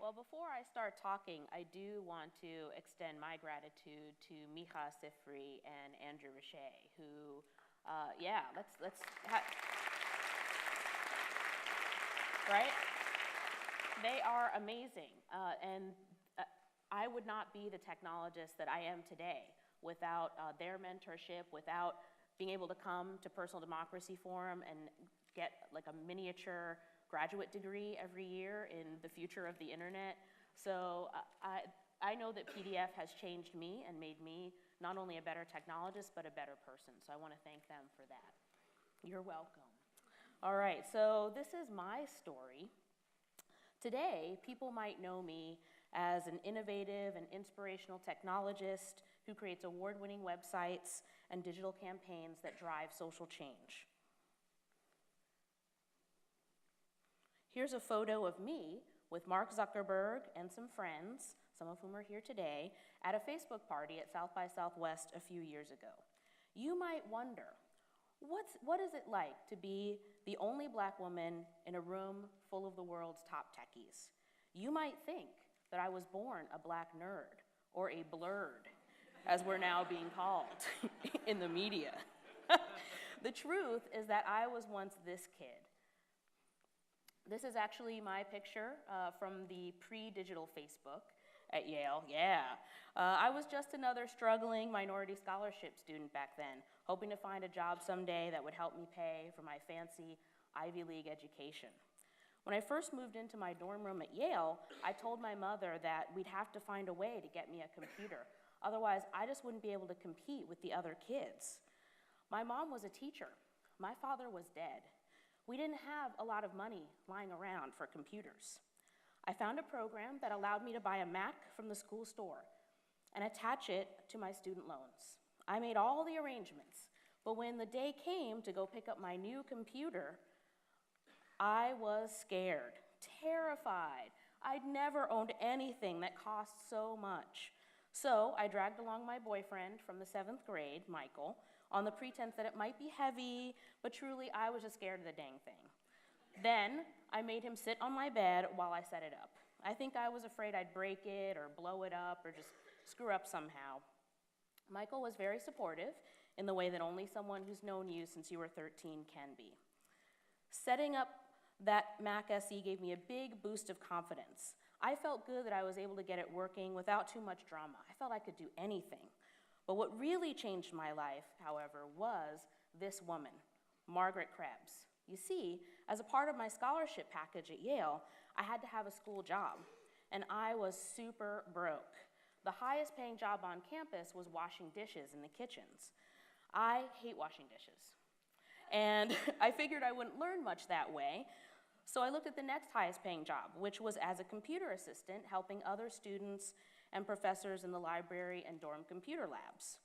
well, before I start talking, I do want to extend my gratitude to Micha Sifri and Andrew Richey, who, right? They are amazing, and I would not be the technologist that I am today without their mentorship, without being able to come to Personal Democracy Forum and get like a miniature graduate degree every year in the future of the internet. So I know that PDF has changed me and made me not only a better technologist, but a better person. So I want to thank them for that. You're welcome. All right, so this is my story. Today, people might know me as an innovative and inspirational technologist who creates award-winning websites and digital campaigns that drive social change. Here's a photo of me with Mark Zuckerberg and some friends, some of whom are here today, at a Facebook party at South by Southwest a few years ago. You might wonder, what is it like to be the only Black woman in a room full of the world's top techies? You might think that I was born a Black nerd, or a blurred, as we're now being called in the media. The truth is that I was once this kid. This is actually my picture from the pre-digital Facebook at Yale, I was just another struggling minority scholarship student back then, hoping to find a job someday that would help me pay for my fancy Ivy League education. When I first moved into my dorm room at Yale, I told my mother that we'd have to find a way to get me a computer. Otherwise, I just wouldn't be able to compete with the other kids. My mom was a teacher. My father was dead. We didn't have a lot of money lying around for computers. I found a program that allowed me to buy a Mac from the school store and attach it to my student loans. I made all the arrangements, but when the day came to go pick up my new computer, I was scared, terrified. I'd never owned anything that cost so much. So I dragged along my boyfriend from the 7th grade, Michael, on the pretense that it might be heavy, but truly I was just scared of the dang thing. Then I made him sit on my bed while I set it up. I think I was afraid I'd break it or blow it up or just screw up somehow. Michael was very supportive in the way that only someone who's known you since you were 13 can be. Setting up that Mac SE gave me a big boost of confidence. I felt good that I was able to get it working without too much drama. I felt I could do anything. But what really changed my life, however, was this woman, Margaret Krebs. You see, as a part of my scholarship package at Yale, I had to have a school job, and I was super broke. The highest paying job on campus was washing dishes in the kitchens. I hate washing dishes. And I figured I wouldn't learn much that way, so I looked at the next highest paying job, which was as a computer assistant, helping other students and professors in the library and dorm computer labs.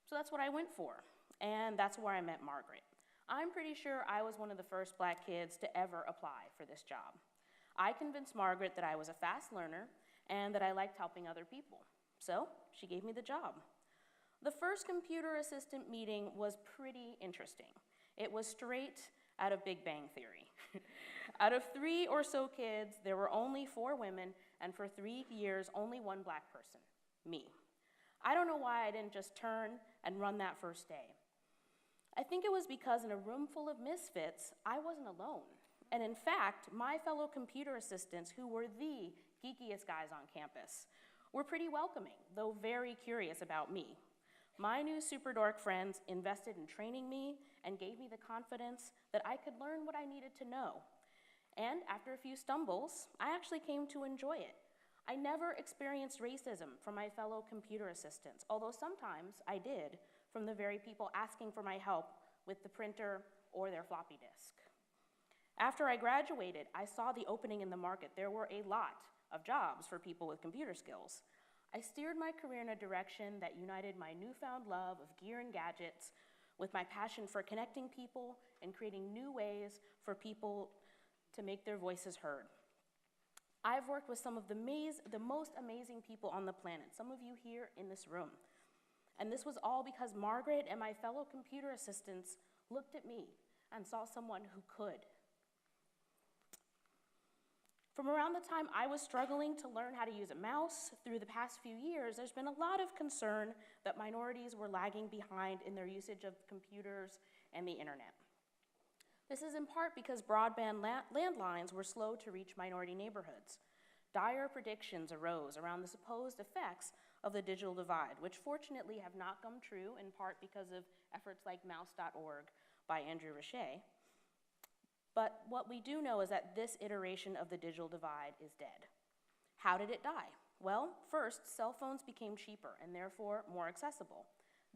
So that's what I went for, and that's where I met Margaret. I'm pretty sure I was one of the first Black kids to ever apply for this job. I convinced Margaret that I was a fast learner and that I liked helping other people. So she gave me the job. The first computer assistant meeting was pretty interesting. It was straight out of Big Bang Theory. Out of 3 or so kids, there were only 4 women, and for 3 years, only 1 Black person, me. I don't know why I didn't just turn and run that first day. I think it was because in a room full of misfits, I wasn't alone. And in fact, my fellow computer assistants, who were the geekiest guys on campus, were pretty welcoming, though very curious about me. My new super dork friends invested in training me and gave me the confidence that I could learn what I needed to know. And after a few stumbles, I actually came to enjoy it. I never experienced racism from my fellow computer assistants, although sometimes I did from the very people asking for my help with the printer or their floppy disk. After I graduated, I saw the opening in the market. There were a lot of jobs for people with computer skills. I steered my career in a direction that united my newfound love of gear and gadgets with my passion for connecting people and creating new ways for people to make their voices heard. I've worked with some of the most amazing people on the planet, some of you here in this room. And this was all because Margaret and my fellow computer assistants looked at me and saw someone who could. From around the time I was struggling to learn how to use a mouse through the past few years, there's been a lot of concern that minorities were lagging behind in their usage of computers and the internet. This is in part because broadband landlines were slow to reach minority neighborhoods. Dire predictions arose around the supposed effects of the digital divide, which fortunately have not come true, in part because of efforts like mouse.org by Andrew Richet. But what we do know is that this iteration of the digital divide is dead. How did it die? Well, first, cell phones became cheaper and therefore more accessible.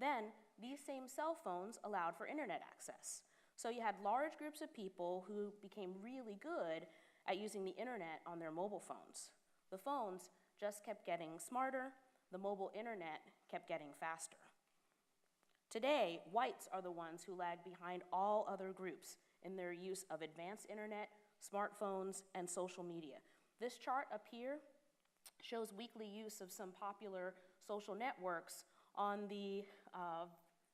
Then, these same cell phones allowed for internet access. So you had large groups of people who became really good at using the internet on their mobile phones. The phones just kept getting smarter, the mobile internet kept getting faster. Today, whites are the ones who lag behind all other groups in their use of advanced internet, smartphones, and social media. This chart up here shows weekly use of some popular social networks. On the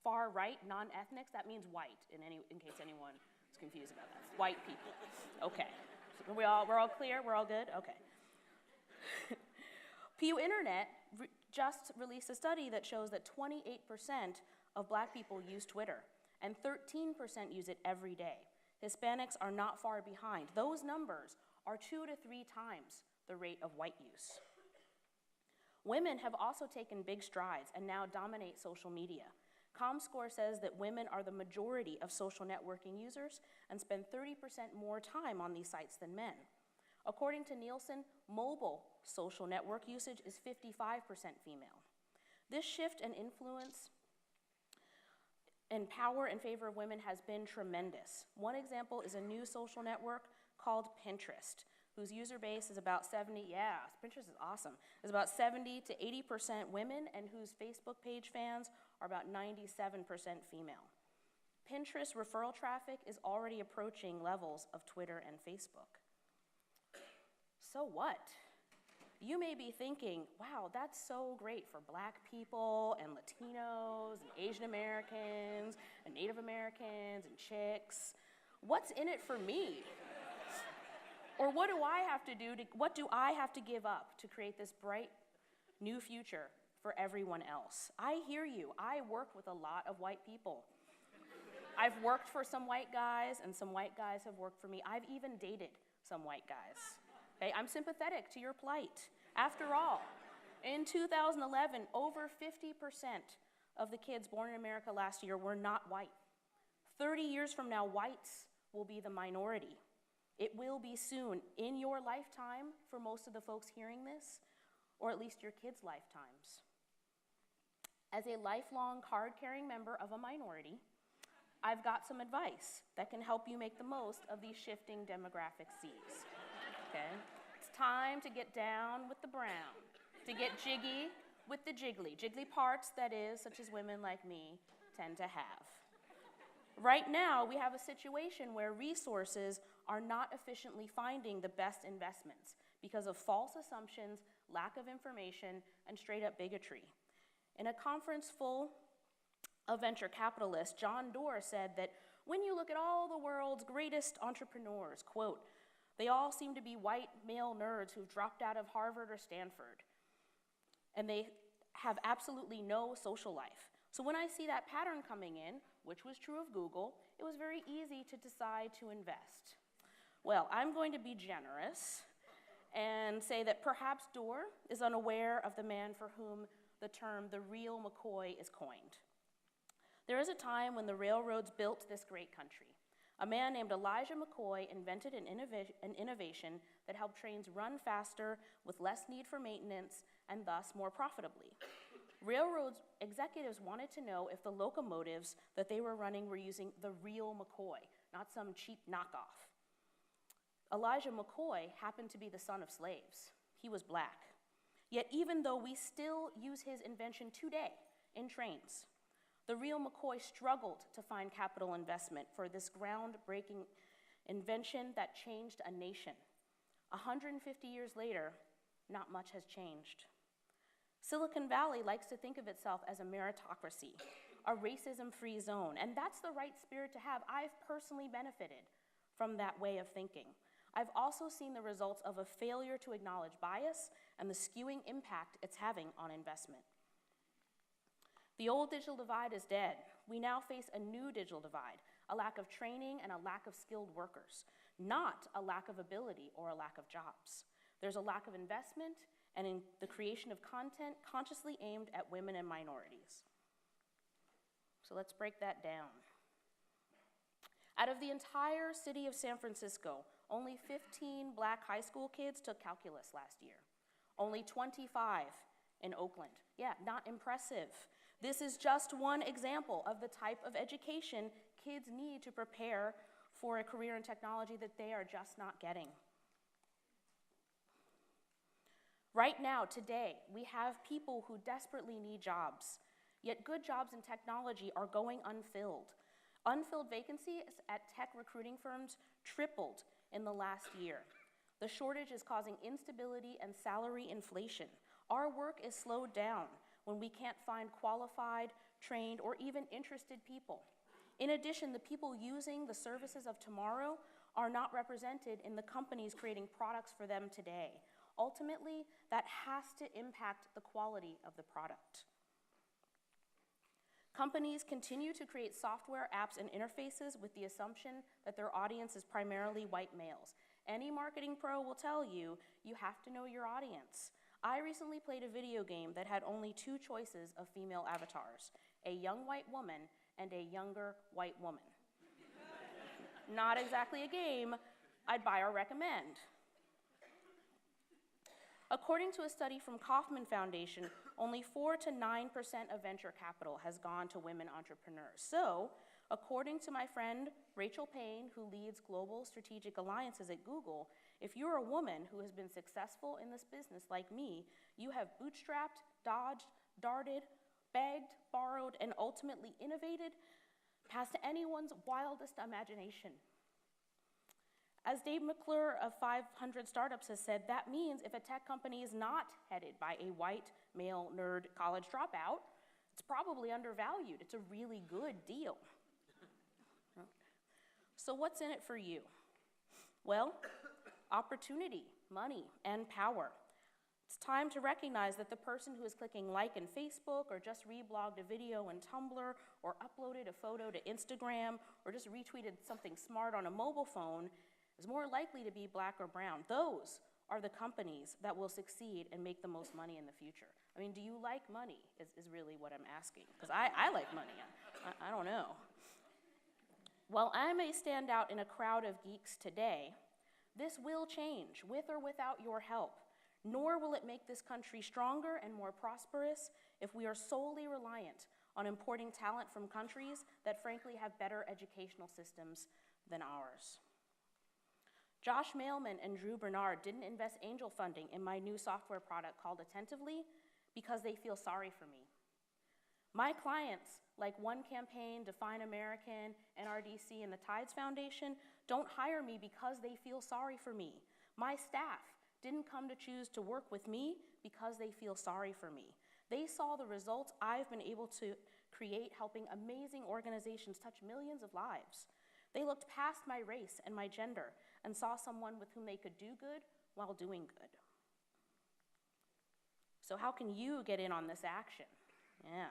far right, non-ethnics, that means white, in case anyone is confused about that. White people. Okay. So we're all clear? We're all good? Okay. Pew Internet just released a study that shows that 28% of Black people use Twitter, and 13% use it every day. Hispanics are not far behind. Those numbers are 2 to 3 times the rate of white use. Women have also taken big strides and now dominate social media. ComScore says that women are the majority of social networking users and spend 30% more time on these sites than men. According to Nielsen, mobile social network usage is 55% female. This shift in influence and power in favor of women has been tremendous. One example is a new social network called Pinterest, whose user base is about 70, Pinterest is awesome, is about 70 to 80% women, and whose Facebook page fans are about 97% female. Pinterest referral traffic is already approaching levels of Twitter and Facebook. So what? You may be thinking, wow, that's so great for Black people and Latinos and Asian Americans and Native Americans and chicks. What's in it for me? Or what do I have to give up to create this bright new future for everyone else? I hear you. I work with a lot of white people. I've worked for some white guys, and some white guys have worked for me. I've even dated some white guys. Okay, I'm sympathetic to your plight. After all, in 2011, over 50% of the kids born in America last year were not white. 30 years from now, whites will be the minority. It will be soon, in your lifetime, for most of the folks hearing this, or at least your kids' lifetimes. As a lifelong card-carrying member of a minority, I've got some advice that can help you make the most of these shifting demographic seas. Okay? It's time to get down with the brown, to get jiggy with the jiggly parts, that is, such as women like me tend to have. Right now, we have a situation where resources are not efficiently finding the best investments because of false assumptions, lack of information, and straight-up bigotry. In a conference full of venture capitalists, John Doerr said that when you look at all the world's greatest entrepreneurs, quote, they all seem to be white male nerds who've dropped out of Harvard or Stanford, and they have absolutely no social life. So when I see that pattern coming in, which was true of Google, it was very easy to decide to invest. Well, I'm going to be generous and say that perhaps Doerr is unaware of the man for whom the term the real McCoy is coined. There is a time when the railroads built this great country. A man named Elijah McCoy invented an innovation that helped trains run faster with less need for maintenance and thus more profitably. Railroad executives wanted to know if the locomotives that they were running were using the real McCoy, not some cheap knockoff. Elijah McCoy happened to be the son of slaves. He was Black. Yet even though we still use his invention today in trains, the real McCoy struggled to find capital investment for this groundbreaking invention that changed a nation. 150 years later, not much has changed. Silicon Valley likes to think of itself as a meritocracy, a racism-free zone, and that's the right spirit to have. I've personally benefited from that way of thinking. I've also seen the results of a failure to acknowledge bias and the skewing impact it's having on investment. The old digital divide is dead. We now face a new digital divide, a lack of training and a lack of skilled workers, not a lack of ability or a lack of jobs. There's a lack of investment and in the creation of content consciously aimed at women and minorities. So let's break that down. Out of the entire city of San Francisco, only 15 Black high school kids took calculus last year. Only 25 in Oakland. Yeah, not impressive. This is just one example of the type of education kids need to prepare for a career in technology that they are just not getting. Right now, today, we have people who desperately need jobs, yet good jobs in technology are going unfilled. Unfilled vacancies at tech recruiting firms tripled in the last year. The shortage is causing instability and salary inflation. Our work is slowed down when we can't find qualified, trained, or even interested people. In addition, the people using the services of tomorrow are not represented in the companies creating products for them today. Ultimately, that has to impact the quality of the product. Companies continue to create software, apps, and interfaces with the assumption that their audience is primarily white males. Any marketing pro will tell you, you have to know your audience. I recently played a video game that had only two choices of female avatars, a young white woman and a younger white woman. Not exactly a game I'd buy or recommend. According to a study from Kauffman Foundation, only 4 to 9% of venture capital has gone to women entrepreneurs. So, according to my friend Rachel Payne, who leads global strategic alliances at Google, if you're a woman who has been successful in this business like me, you have bootstrapped, dodged, darted, begged, borrowed, and ultimately innovated past anyone's wildest imagination. As Dave McClure of 500 Startups has said, that means if a tech company is not headed by a white, male, nerd college dropout, it's probably undervalued. It's a really good deal. So what's in it for you? Well, opportunity, money, and power. It's time to recognize that the person who is clicking like in Facebook or just reblogged a video in Tumblr or uploaded a photo to Instagram or just retweeted something smart on a mobile phone is more likely to be Black or brown. Those are the companies that will succeed and make the most money in the future. I mean, do you like money is really what I'm asking, because I like money. I don't know. While I may stand out in a crowd of geeks today, this will change with or without your help, nor will it make this country stronger and more prosperous if we are solely reliant on importing talent from countries that frankly have better educational systems than ours. Josh Mailman and Drew Bernard didn't invest angel funding in my new software product called Attentively because they feel sorry for me. My clients, like One Campaign, Define American, NRDC, and the Tides Foundation, don't hire me because they feel sorry for me. My staff didn't come to choose to work with me because they feel sorry for me. They saw the results I've been able to create, helping amazing organizations touch millions of lives. They looked past my race and my gender and saw someone with whom they could do good while doing good. So how can you get in on this action? Yeah.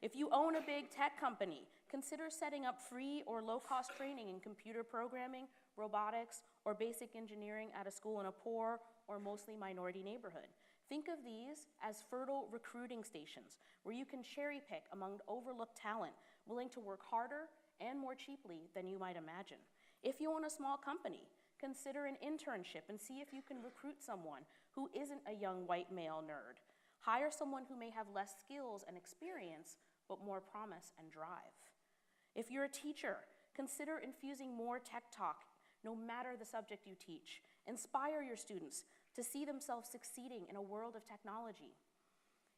If you own a big tech company, consider setting up free or low-cost training in computer programming, robotics, or basic engineering at a school in a poor or mostly minority neighborhood. Think of these as fertile recruiting stations where you can cherry pick among overlooked talent willing to work harder and more cheaply than you might imagine. If you own a small company, consider an internship and see if you can recruit someone who isn't a young white male nerd. Hire someone who may have less skills and experience, but more promise and drive. If you're a teacher, consider infusing more tech talk, no matter the subject you teach. Inspire your students to see themselves succeeding in a world of technology.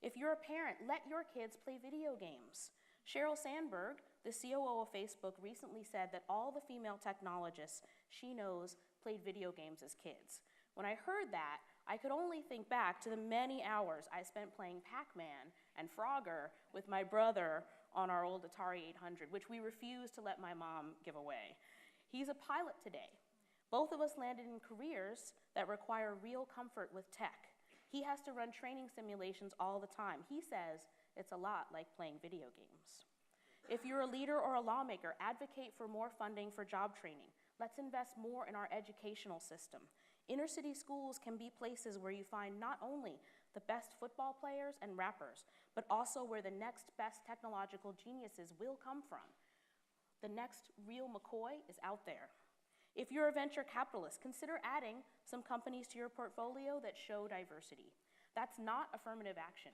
If you're a parent, let your kids play video games. Sheryl Sandberg, the COO of Facebook, recently said that all the female technologists she knows played video games as kids. When I heard that, I could only think back to the many hours I spent playing Pac-Man and Frogger with my brother on our old Atari 800, which we refused to let my mom give away. He's a pilot today, Both of us landed in careers that require real comfort with tech. He has to run training simulations all the time. He says it's a lot like playing video games. If you're a leader or a lawmaker, advocate for more funding for job training. Let's invest more in our educational system. Inner city schools can be places where you find not only the best football players and rappers, but also where the next best technological geniuses will come from. The next real McCoy is out there. If you're a venture capitalist, consider adding some companies to your portfolio that show diversity. That's not affirmative action,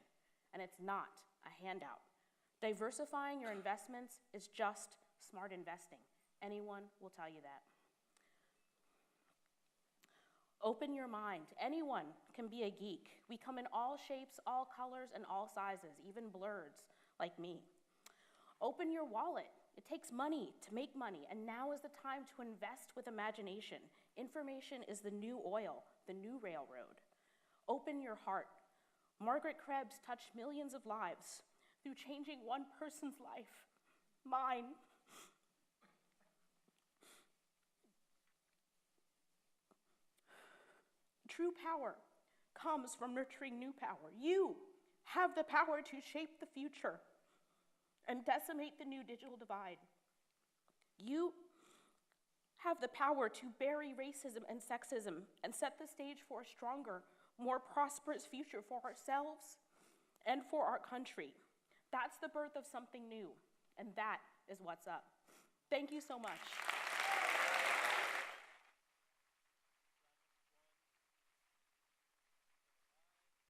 and it's not a handout. Diversifying your investments is just smart investing. Anyone will tell you that. Open your mind. Anyone can be a geek. We come in all shapes, all colors, and all sizes, even blurs like me. Open your wallet. It takes money to make money, and now is the time to invest with imagination. Information is the new oil, the new railroad. Open your heart. Margaret Krebs touched millions of lives through changing one person's life, mine. True power comes from nurturing new power. You have the power to shape the future and decimate the new digital divide. You have the power to bury racism and sexism and set the stage for a stronger, more prosperous future for ourselves and for our country. That's the birth of something new, and that is what's up. Thank you so much.